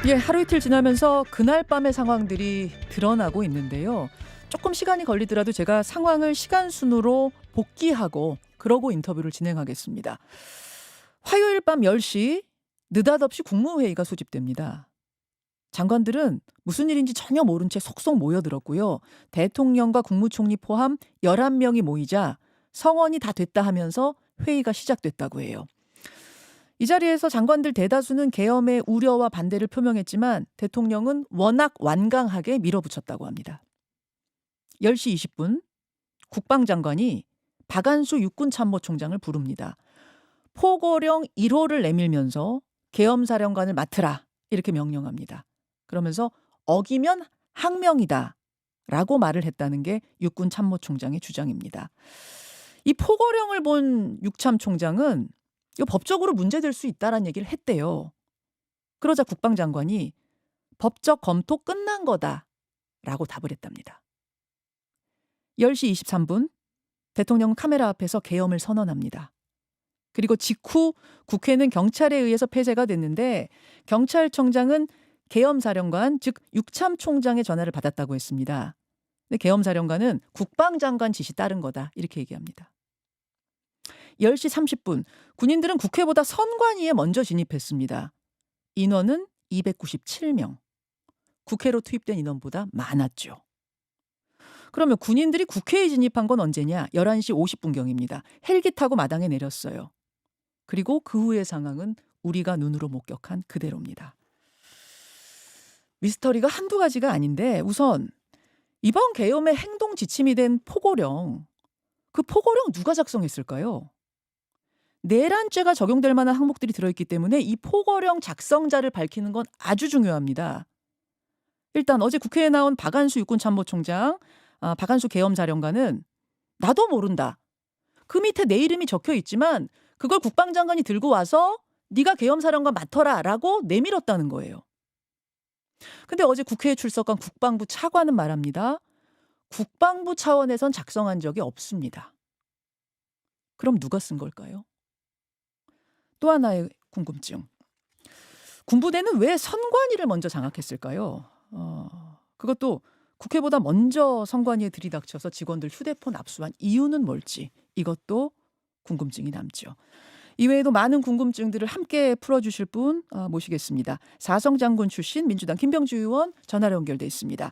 예, 하루 이틀 지나면서 그날 밤의 상황들이 드러나고 있는데요. 조금 시간이 걸리더라도 제가 상황을 시간 순으로 복귀하고 그러고 인터뷰를 진행하겠습니다. 화요일 밤 10시 느닷없이 국무회의가 소집됩니다. 장관들은 무슨 일인지 전혀 모른 채 속속 모여들었고요. 대통령과 국무총리 포함 11명이 모이자 성원이 다 됐다 하면서 회의가 시작됐다고 해요. 이 자리에서 장관들 대다수는 계엄의 우려와 반대를 표명했지만 대통령은 워낙 완강하게 밀어붙였다고 합니다. 10시 20분 국방장관이 박안수 육군참모총장을 부릅니다. 포고령 1호를 내밀면서 계엄사령관을 맡으라 이렇게 명령합니다. 그러면서 어기면 항명이다 라고 말을 했다는 게 육군참모총장의 주장입니다. 이 포고령을 본 육참총장은 이거 법적으로 문제될 수 있다라는 얘기를 했대요. 그러자 국방장관이 법적 검토 끝난 거다라고 답을 했답니다. 10시 23분 대통령은 카메라 앞에서 계엄을 선언합니다. 그리고 직후 국회는 경찰에 의해서 폐쇄가 됐는데 경찰청장은 계엄사령관 즉 육참총장의 전화를 받았다고 했습니다. 근데 계엄사령관은 국방장관 지시 따른 거다 이렇게 얘기합니다. 10시 30분 군인들은 국회보다 선관위에 먼저 진입했습니다. 인원은 297명. 국회로 투입된 인원보다 많았죠. 그러면 군인들이 국회에 진입한 건 언제냐? 11시 50분경입니다. 헬기 타고 마당에 내렸어요. 그리고 그 후의 상황은 우리가 눈으로 목격한 그대로입니다. 미스터리가 한두 가지가 아닌데 우선 이번 계엄의 행동 지침이 된 포고령, 그 포고령 누가 작성했을까요? 내란죄가 적용될 만한 항목들이 들어있기 때문에 이 포고령 작성자를 밝히는 건 아주 중요합니다. 일단 어제 국회에 나온 박안수 육군참모총장, 박안수 계엄사령관은 나도 모른다. 그 밑에 내 이름이 적혀 있지만 그걸 국방장관이 들고 와서 네가 계엄사령관 맡아라 라고 내밀었다는 거예요. 근데 어제 국회에 출석한 국방부 차관은 말합니다. 국방부 차원에선 작성한 적이 없습니다. 그럼 누가 쓴 걸까요? 또 하나의 궁금증. 군부대는 왜 선관위를 먼저 장악했을까요? 그것도 국회보다 먼저 선관위에 들이닥쳐서 직원들 휴대폰 압수한 이유는 뭘지 이것도 궁금증이 남죠. 이외에도 많은 궁금증들을 함께 풀어주실 분 모시겠습니다. 사성장군 출신 민주당 김병주 의원 전화로 연결돼 있습니다.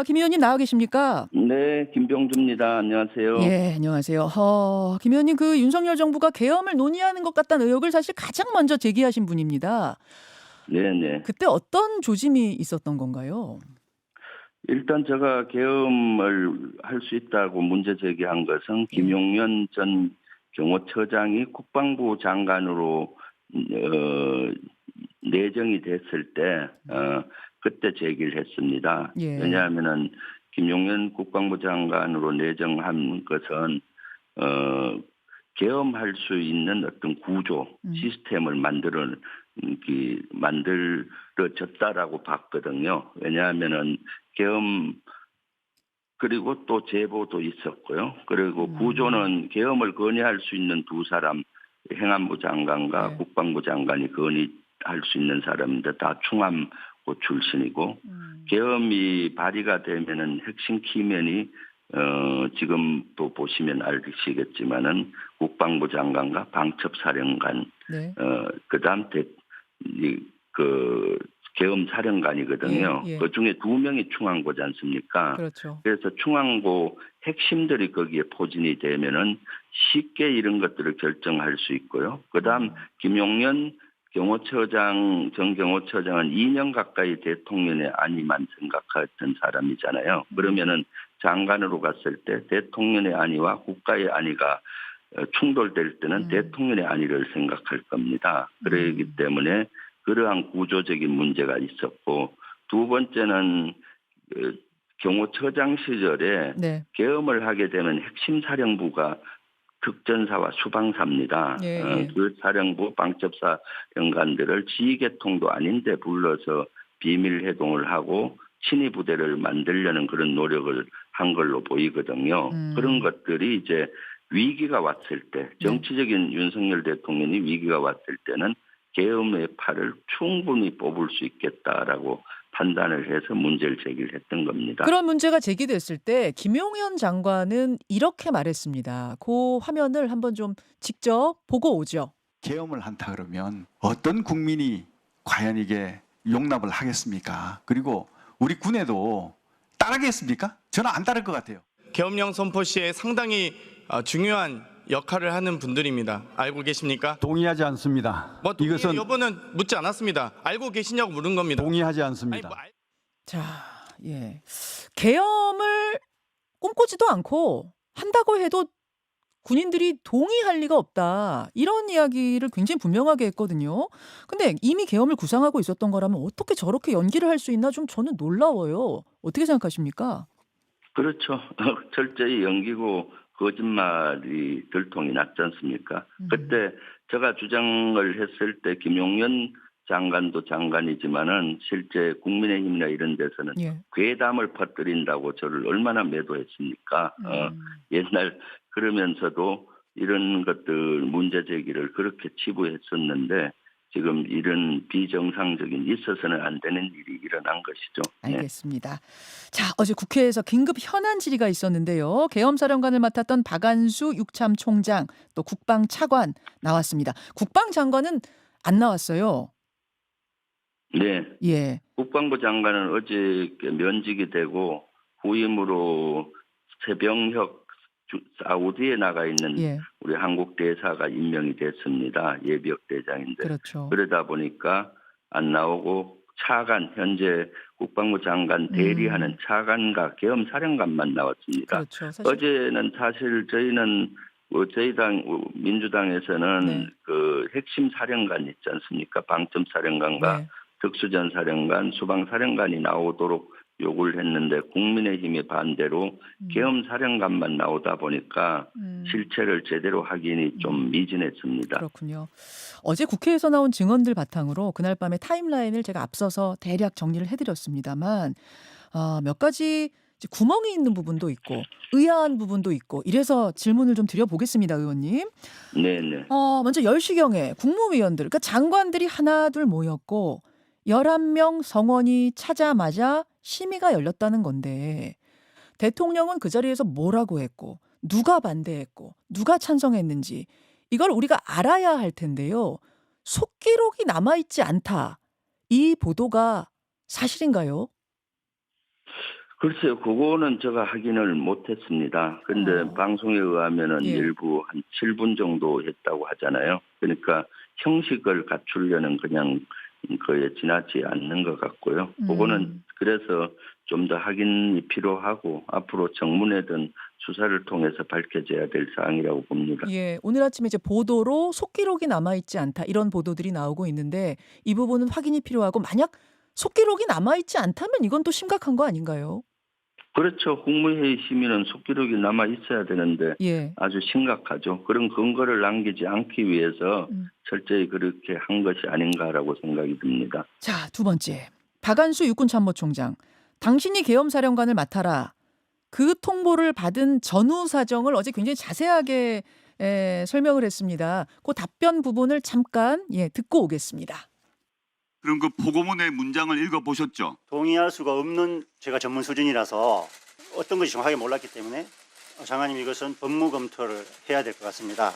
김 의원님 나와 계십니까? 네, 김병주입니다. 안녕하세요. 예, 안녕하세요. 김 의원님 그 윤석열 정부가 계엄을 논의하는 것 같다는 의혹을 사실 가장 먼저 제기하신 분입니다. 네네. 그때 어떤 조짐이 있었던 건가요? 일단 제가 계엄을 할 수 있다고 문제 제기한 것은 김용현 전 경호처장이 국방부 장관으로 내정이 됐을 때 그때 제기를 했습니다. 예. 왜냐하면은 김용현 국방부 장관으로 내정한 것은 계엄할 수 있는 어떤 구조, 시스템을 만들어졌다라고 봤거든요. 왜냐하면은 계엄 그리고 또 제보도 있었고요. 그리고 구조는 계엄을 건의할 수 있는 두 사람, 행안부 장관과 국방부 장관이 건의할 수 있는 사람인데 다 충암고 출신이고 계엄이 발의가 되면은 핵심 키맨이 지금 또 보시면 아시겠지만은 국방부 장관과 방첩사령관, 네. 그다음 계엄 사령관이거든요. 예. 그 중에 두 명이 충암고지 않습니까? 그렇죠. 그래서 충암고 핵심들이 거기에 포진이 되면은 쉽게 이런 것들을 결정할 수 있고요. 그다음 김용현 전 경호처장은 2년 가까이 대통령의 안위만 생각했던 사람이잖아요. 그러면은 장관으로 갔을 때 대통령의 안위와 국가의 안위가 충돌될 때는 대통령의 안위를 생각할 겁니다. 그렇기 때문에 그러한 구조적인 문제가 있었고 두 번째는 경호처장 시절에 계엄을 하게 되면 핵심 사령부가 특전사와 수방사입니다. 그 사령부 방첩사령관들을 지휘계통도 아닌데 불러서 비밀회동을 하고 친위 부대를 만들려는 그런 노력을 한 걸로 보이거든요. 그런 것들이 이제 위기가 왔을 때 정치적인 윤석열 대통령이 위기가 왔을 때는 계엄의 팔을 충분히 뽑을 수 있겠다라고 판단을 해서 문제를 제기를 했던 겁니다. 그런 문제가 제기됐을 때 김용현 장관은 이렇게 말했습니다. 그 화면을 한번 좀 직접 보고 오죠. 계엄을 한다 그러면 어떤 국민이 과연 이게 용납을 하겠습니까? 그리고 우리 군에도 따르겠습니까? 저는 안 따를 것 같아요. 계엄령 선포 시에 상당히 중요한 역할을 하는 분들입니다. 알고 계십니까? 동의하지 않습니다. 뭐 이것은 여부는 묻지 않았습니다. 알고 계시냐고 물은 겁니다. 동의하지 아니, 않습니다. 뭐 자, 예. 계엄을 꿈꾸지도 않고 한다고 해도 군인들이 동의할 리가 없다. 이런 이야기를 굉장히 분명하게 했거든요. 근데 이미 계엄을 구상하고 있었던 거라면 어떻게 저렇게 연기를 할 수 있나 좀 저는 놀라워요. 어떻게 생각하십니까? 그렇죠. 철저히 연기고 거짓말이 들통이 났지 않습니까? 그때 제가 주장을 했을 때 김용현 장관도 장관이지만은 실제 국민의힘이나 이런 데서는 예. 괴담을 퍼뜨린다고 저를 얼마나 매도했습니까? 옛날 그러면서도 이런 것들 문제 제기를 그렇게 치부했었는데 지금 이런 비정상적인 있어서는 안 되는 일이 일어난 것이죠. 네. 알겠습니다. 자, 어제 국회에서 긴급 현안 질의가 있었는데요. 계엄사령관을 맡았던 박안수 육참 총장 또 국방차관 나왔습니다. 국방장관은 안 나왔어요. 네. 예. 국방부 장관은 어제 면직이 되고 후임으로 최병혁 사우디에 나가 있는 예. 우리 한국 대사가 임명이 됐습니다. 예비역 대장인데. 그렇죠. 그러다 보니까 안 나오고 차관 현재 국방부 장관 대리하는 차관과 계엄사령관만 나왔습니다. 그렇죠. 사실 어제는 사실 저희는 저희 당 민주당에서는 네. 그 핵심 사령관 있지 않습니까? 방점사령관과 네. 특수전사령관, 수방사령관이 나오도록 요구를 했는데 국민의힘의 반대로 계엄사령관만 나오다 보니까 실체를 제대로 확인이 좀 미진했습니다. 그렇군요. 어제 국회에서 나온 증언들 바탕으로 그날 밤에 타임라인을 제가 앞서서 대략 정리를 해드렸습니다만 몇 가지 이제 구멍이 있는 부분도 있고 의아한 부분도 있고 이래서 질문을 좀 드려보겠습니다, 의원님. 네네. 먼저 10시경에 국무위원들, 그러니까 장관들이 하나 둘 모였고 11명 성원이 차자마자 심의가 열렸다는 건데 대통령은 그 자리에서 뭐라고 했고 누가 반대했고 누가 찬성했는지 이걸 우리가 알아야 할 텐데요. 속기록이 남아있지 않다. 이 보도가 사실인가요? 글쎄요, 그거는 제가 확인을 못했습니다. 근데 방송에 의하면은 예. 일부 한 7분 정도 했다고 하잖아요. 그러니까 형식을 갖추려는 그냥 그에 지나지 않는 것 같고요. 그거는 그래서 좀 더 확인이 필요하고 앞으로 정문회든 수사를 통해서 밝혀져야 될 사항이라고 봅니다. 예, 오늘 아침에 이제 보도로 속기록이 남아있지 않다 이런 보도들이 나오고 있는데 이 부분은 확인이 필요하고 만약 속기록이 남아있지 않다면 이건 또 심각한 거 아닌가요? 그렇죠. 국무회의 심의는 속기록이 남아 있어야 되는데 예. 아주 심각하죠. 그런 근거를 남기지 않기 위해서 철저히 그렇게 한 것이 아닌가라고 생각이 듭니다. 자, 두 번째. 박안수 육군참모총장. 당신이 계엄사령관을 맡아라. 그 통보를 받은 전후 사정을 어제 굉장히 자세하게 설명을 했습니다. 그 답변 부분을 잠깐 듣고 오겠습니다. 그럼 그 보고문의 문장을 읽어보셨죠? 동의할 수가 없는 제가 전문 수준이라서 어떤 것이 정확하게 몰랐기 때문에 장관님 이것은 법무 검토를 해야 될 것 같습니다.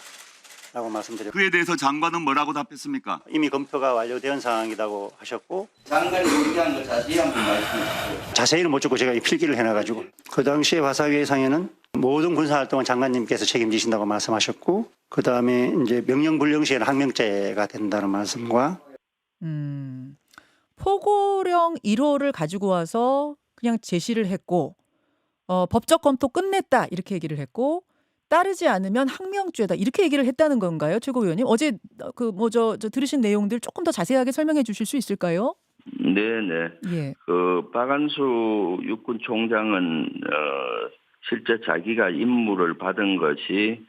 라고 말씀드렸고 그에 대해서 장관은 뭐라고 답했습니까? 이미 검토가 완료된 상황이라고 하셨고 장관이 얘기한 거 자세히 한번 말씀해 주세요. 자세히는 못 듣고 제가 필기를 해놔가지고 그 당시에 화사위의상에는 모든 군사활동은 장관님께서 책임지신다고 말씀하셨고 그 다음에 이제 명령불령 시에는 항명죄가 된다는 말씀과 포고령 1호를 가지고 와서 그냥 제시를 했고 법적 검토 끝냈다 이렇게 얘기를 했고 따르지 않으면 항명죄다 이렇게 얘기를 했다는 건가요, 최고위원님? 어제 저 들으신 내용들 조금 더 자세하게 설명해 주실 수 있을까요? 네네. 예. 그 박안수 육군 총장은 실제 자기가 임무를 받은 것이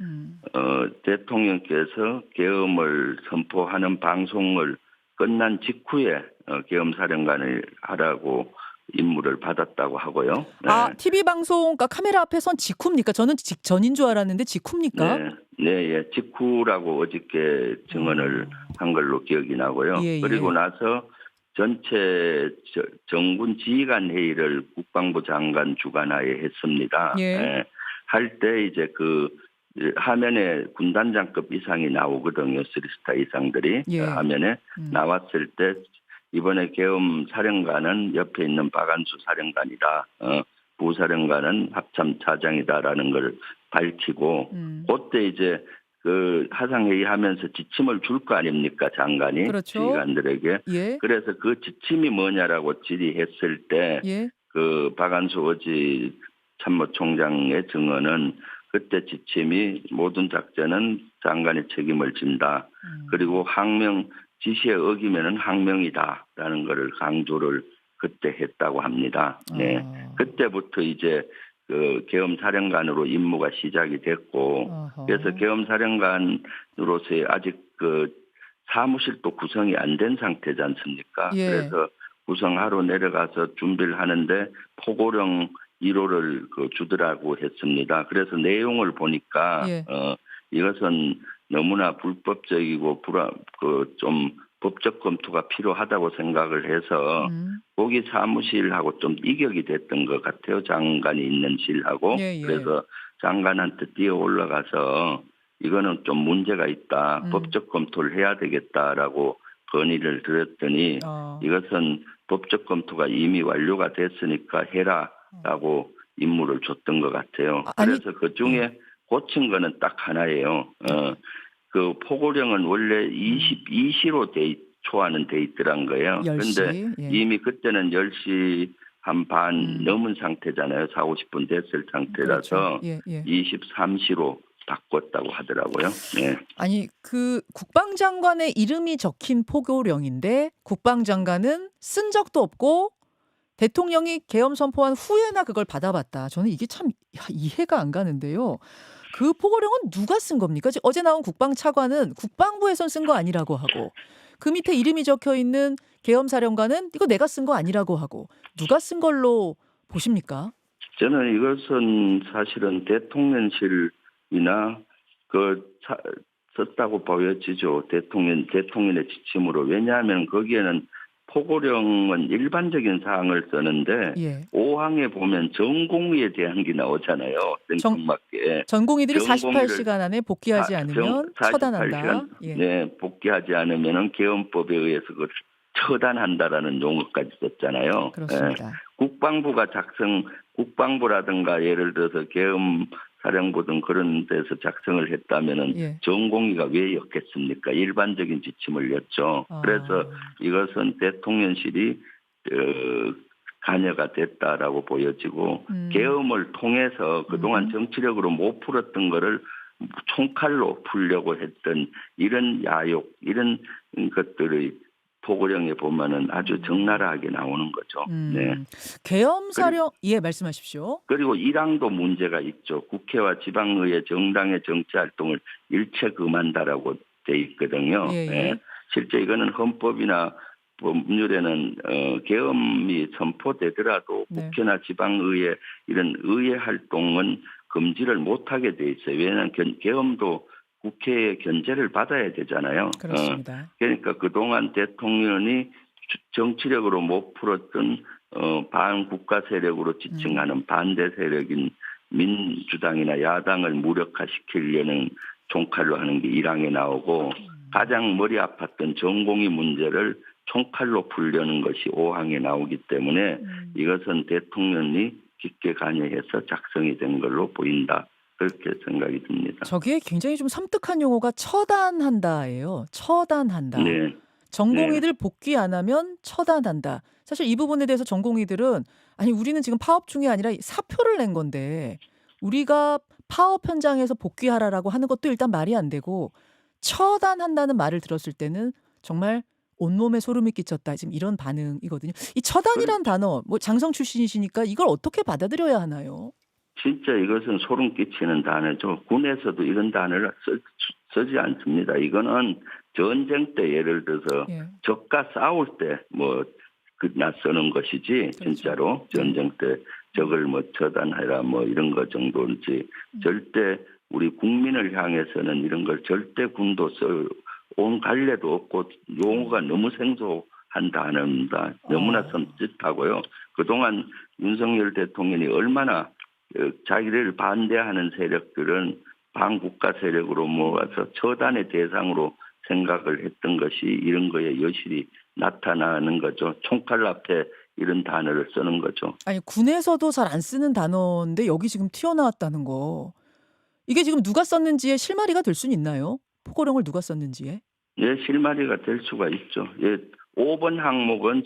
대통령께서 계엄을 선포하는 방송을 끝난 직후에 계엄사령관을 하라고 임무를 받았다고 하고요. 네. 아, TV 방송, 그러니까 카메라 앞에 선 직후입니까? 저는 직전인 줄 알았는데 직후입니까? 네, 예, 직후라고 어저께 증언을 한 걸로 기억이 나고요. 예, 예. 그리고 나서 전체 정군 지휘관 회의를 국방부 장관 주관하에 했습니다. 예. 할 때 이제 그 화면에 군단장급 이상이 나오거든요. 3스타 이상들이 예. 화면에 나왔을 때 이번에 계엄 사령관은 옆에 있는 박안수 사령관이다. 부사령관은 합참 차장이다라는 걸 밝히고 그때 이제 그 화상회의 하면서 지침을 줄 거 아닙니까 장관이 그렇죠. 지휘관들에게. 예. 그래서 그 지침이 뭐냐라고 질의했을 때 예. 그 박안수 어지 참모총장의 증언은 그때 지침이 모든 작전은 장관의 책임을 진다. 그리고 항명 지시에 어기면은 항명이다라는 것을 강조를 그때 했다고 합니다. 네. 그때부터 이제 그 계엄 사령관으로 임무가 시작이 됐고 어허. 그래서 계엄 사령관으로서의 아직 그 사무실도 구성이 안 된 상태지 않습니까? 예. 그래서 구성하러 내려가서 준비를 하는데 포고령 1호를 그 주더라고 했습니다. 그래서 내용을 보니까 예. 이것은 너무나 불법적이고 좀 법적 검토가 필요하다고 생각을 해서 거기 사무실하고 좀 이격이 됐던 것 같아요. 장관이 있는 실하고. 예, 예. 그래서 장관한테 뛰어 올라가서 이거는 좀 문제가 있다. 법적 검토를 해야 되겠다라고 건의를 드렸더니 이것은 법적 검토가 이미 완료가 됐으니까 해라라고 임무를 줬던 것 같아요. 그래서 그중에 고친 거는 딱 하나예요. 그 포고령은 원래 22시로 초안은 돼 있더란 거예요. 10시. 그런데 예. 이미 그때는 10시 한 반 넘은 상태잖아요. 40, 50분 됐을 상태라서 그렇죠. 예, 예. 23시로 바꿨다고 하더라고요. 네. 아니 그 국방장관의 이름이 적힌 포고령인데 국방장관은 쓴 적도 없고 대통령이 계엄 선포한 후에나 그걸 받아봤다. 저는 이게 참 이해가 안 가는데요. 그 포고령은 누가 쓴 겁니까? 어제 나온 국방차관은 국방부에선 쓴 거 아니라고 하고 그 밑에 이름이 적혀 있는 계엄사령관은 이거 내가 쓴 거 아니라고 하고 누가 쓴 걸로 보십니까? 저는 이것은 사실은 대통령실이나 썼다고 보여지죠. 대통령의 지침으로. 왜냐하면 거기에는 포고령은 일반적인 사항을 쓰는데 예. 5항에 보면 전공의에 대한 게 나오잖아요. 생뚱맞게. 전공의들이 48시간 안에 복귀하지 않으면 48시간, 처단한다. 예. 네, 복귀하지 않으면 계엄법에 의해서 그걸 처단한다라는 용어까지 썼잖아요. 그렇습니다. 국방부라든가 예를 들어서 계엄 사령부 등 그런 데서 작성을 했다면은 예. 전공의가 왜 였겠습니까? 일반적인 지침을 였죠. 그래서 이것은 대통령실이 관여가 됐다라고 보여지고 계엄을 통해서 그동안 정치력으로 못 풀었던 거를 총칼로 풀려고 했던 이런 야욕, 이런 것들의 포고령에 보면은 아주 적나라하게 나오는 거죠. 네. 계엄사령 예 말씀하십시오. 그리고 1항도 문제가 있죠. 국회와 지방의회 정당의 정치 활동을 일체 금한다라고 돼 있거든요. 예, 예. 네. 실제 이거는 헌법이나 법률에는 계엄이 선포되더라도 네. 국회나 지방의회 이런 의회 활동은 금지를 못하게 돼 있어요. 왜냐하면 계엄도 국회의 견제를 받아야 되잖아요. 그렇습니다. 그러니까 그동안 대통령이 정치력으로 못 풀었던 반국가 세력으로 지칭하는 반대 세력인 민주당이나 야당을 무력화시키려는 총칼로 하는 게 1항에 나오고 가장 머리 아팠던 전공의 문제를 총칼로 풀려는 것이 5항에 나오기 때문에 이것은 대통령이 깊게 관여해서 작성이 된 걸로 보인다. 그렇게 생각이 듭니다. 저기에 굉장히 좀 섬뜩한 용어가 처단한다예요. 처단한다. 네. 전공의들 복귀 안 하면 처단한다. 사실 이 부분에 대해서 전공의들은 아니 우리는 지금 파업 중이 아니라 사표를 낸 건데 우리가 파업 현장에서 복귀하라라고 하는 것도 일단 말이 안 되고 처단한다는 말을 들었을 때는 정말 온몸에 소름이 끼쳤다. 지금 이런 반응이거든요. 이 처단이란 단어 뭐 장성 출신이시니까 이걸 어떻게 받아들여야 하나요? 진짜 이것은 소름 끼치는 단어죠. 군에서도 이런 단어를 쓰지 않습니다. 이거는 전쟁 때 예를 들어서 예. 적과 싸울 때 뭐 나서는 것이지 진짜로 전쟁 때 적을 뭐 처단해라 뭐 이런 것 정도인지 절대 우리 국민을 향해서는 이런 걸 절대 군도 온 갈래도 없고 용어가 너무 생소한 단어입니다. 너무나 섬찟하고요. 그동안 윤석열 대통령이 얼마나 자기를 반대하는 세력들은 반국가 세력으로 모아서 처단의 대상으로 생각을 했던 것이 이런 거에 여실히 나타나는 거죠. 총칼 앞에 이런 단어를 쓰는 거죠. 아니 군에서도 잘 안 쓰는 단어인데 여기 지금 튀어나왔다는 거. 이게 지금 누가 썼는지에 실마리가 될 수는 있나요? 포고령을 누가 썼는지에? 예, 실마리가 될 수가 있죠. 예, 5번 항목은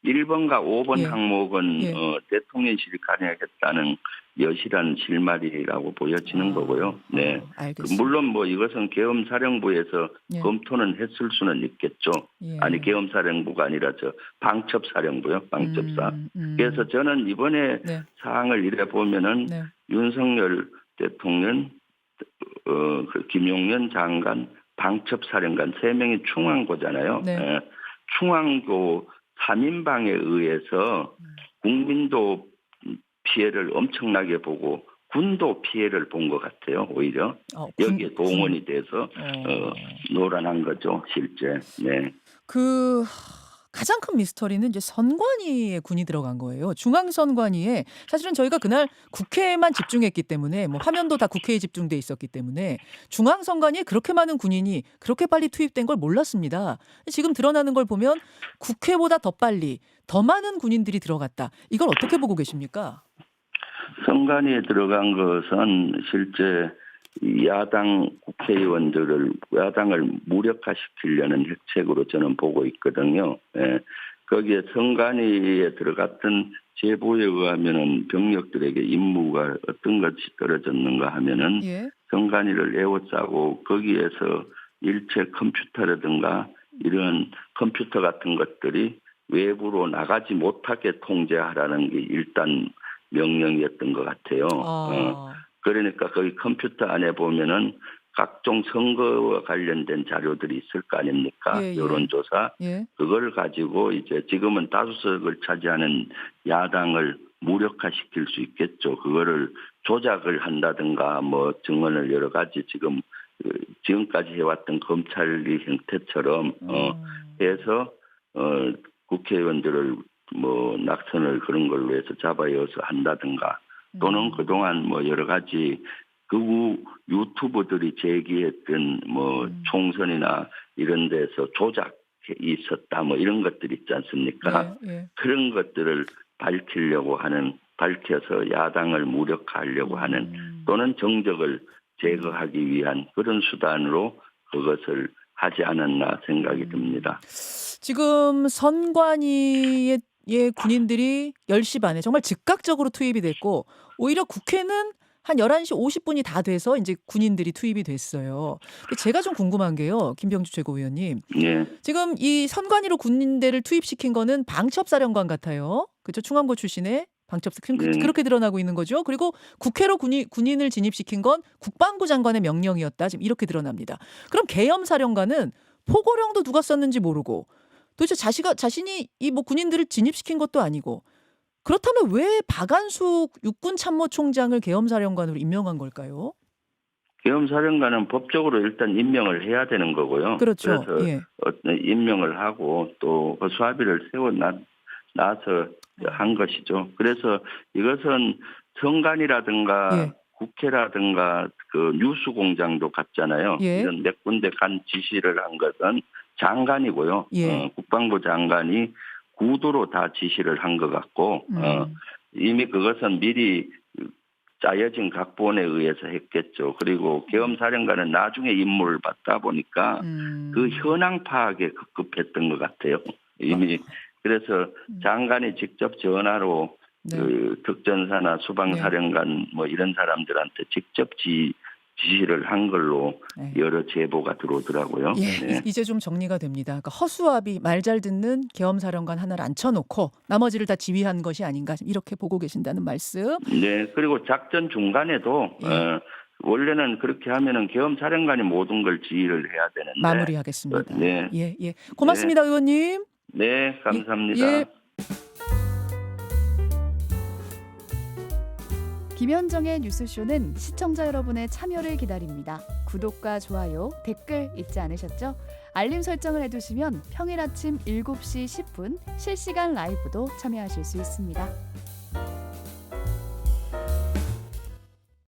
1번과 5번 예. 항목은 예. 대통령실이 간행했다는 여실한 실마리라고 보여지는 거고요. 네. 알겠습니다. 물론 뭐 이것은 계엄사령부에서 예. 검토는 했을 수는 있겠죠. 예. 아니 계엄사령부가 아니라 방첩사령부요. 방첩사. 그래서 저는 이번에 네. 사항을 이래 보면은 네. 윤석열 대통령, 그 김용현 장관, 방첩사령관 3명이 충황고잖아요. 네. 예. 충황고 3인방에 의해서 국민도 피해를 엄청나게 보고 군도 피해를 본 것 같아요. 오히려 여기에 동원이 돼서 노란한 거죠. 실제. 네. 그 가장 큰 미스터리는 이제 선관위에 군이 들어간 거예요. 중앙선관위에 사실은 저희가 그날 국회에만 집중했기 때문에 뭐 화면도 다 국회에 집중돼 있었기 때문에 중앙선관위에 그렇게 많은 군인이 그렇게 빨리 투입된 걸 몰랐습니다. 지금 드러나는 걸 보면 국회보다 더 빨리 더 많은 군인들이 들어갔다. 이걸 어떻게 보고 계십니까? 선관위에 들어간 것은 실제 야당 야당을 무력화시키려는 획책으로 저는 보고 있거든요. 예. 거기에 선관위에 들어갔던 제보에 의하면은 병력들에게 임무가 어떤 것이 떨어졌는가 하면은 예. 선관위를 에워싸고 거기에서 일체 컴퓨터라든가 이런 컴퓨터 같은 것들이 외부로 나가지 못하게 통제하라는 게 일단 명령이었던 것 같아요. 그러니까 거기 컴퓨터 안에 보면은 각종 선거와 관련된 자료들이 있을 거 아닙니까? 예, 예. 여론조사. 예. 그걸 가지고 이제 지금은 다수석을 차지하는 야당을 무력화시킬 수 있겠죠. 그거를 조작을 한다든가 뭐 증언을 여러 가지 지금까지 해왔던 검찰의 형태처럼 해서 국회의원들을 뭐 낙선을 그런 걸로 해서 잡아여서 한다든가 또는 그동안 뭐 여러 가지 극우 유튜버들이 제기했던 뭐 총선이나 이런 데서 조작이 있었다 뭐 이런 것들 있지 않습니까? 예, 예. 그런 것들을 밝혀서 야당을 무력화하려고 하는 또는 정적을 제거하기 위한 그런 수단으로 그것을 하지 않았나 생각이 듭니다. 지금 선관위의 군인들이 10시 반에 정말 즉각적으로 투입이 됐고 오히려 국회는 한 11시 50분이 다 돼서 이제 군인들이 투입이 됐어요. 근데 제가 좀 궁금한 게요. 김병주 최고위원님. 예. 지금 이 선관위로 군인들을 투입시킨 거는 방첩사령관 같아요. 그렇죠? 충암고 출신의 방첩사 그렇게 드러나고 있는 거죠. 그리고 국회로 군인을 진입시킨 건 국방부 장관의 명령이었다. 지금 이렇게 드러납니다. 그럼 계엄사령관은 포고령도 누가 썼는지 모르고 도대체 자신이 이 뭐 군인들을 진입시킨 것도 아니고 그렇다면 왜 박안숙 육군참모총장을 계엄사령관으로 임명한 걸까요? 계엄사령관은 법적으로 일단 임명을 해야 되는 거고요. 그렇죠. 그래서 예. 임명을 하고 또 그 수합의를 나서 한 것이죠. 그래서 이것은 선관이라든가 예. 국회라든가 그 뉴스공장도 갔잖아요. 예. 이런 몇 군데 간 지시를 한 것은 장관이고요. 예. 국방부 장관이 구도로 다 지시를 한 것 같고 이미 그것은 미리 짜여진 각본에 의해서 했겠죠. 그리고 계엄사령관은 나중에 임무를 받다 보니까 그 현황 파악에 급급했던 것 같아요. 이미 그래서 장관이 직접 전화로 네. 그 특전사나 수방사령관 뭐 이런 사람들한테 직접 지시를 한 걸로 네. 여러 제보가 들어오더라고요. 예, 네. 이제 좀 정리가 됩니다. 그러니까 허수아비 말 잘 듣는 계엄사령관 하나를 앉혀놓고 나머지를 다 지휘한 것이 아닌가 이렇게 보고 계신다는 말씀. 네, 그리고 작전 중간에도 예. 원래는 그렇게 하면은 계엄사령관이 모든 걸 지휘를 해야 되는데 마무리하겠습니다. 네. 예, 예. 고맙습니다, 의원님. 네, 감사합니다. 예. 김현정의 뉴스쇼는 시청자 여러분의 참여를 기다립니다. 구독과 좋아요, 댓글 잊지 않으셨죠? 알림 설정을 해두시면 평일 아침 7시 10분 실시간 라이브도 참여하실 수 있습니다.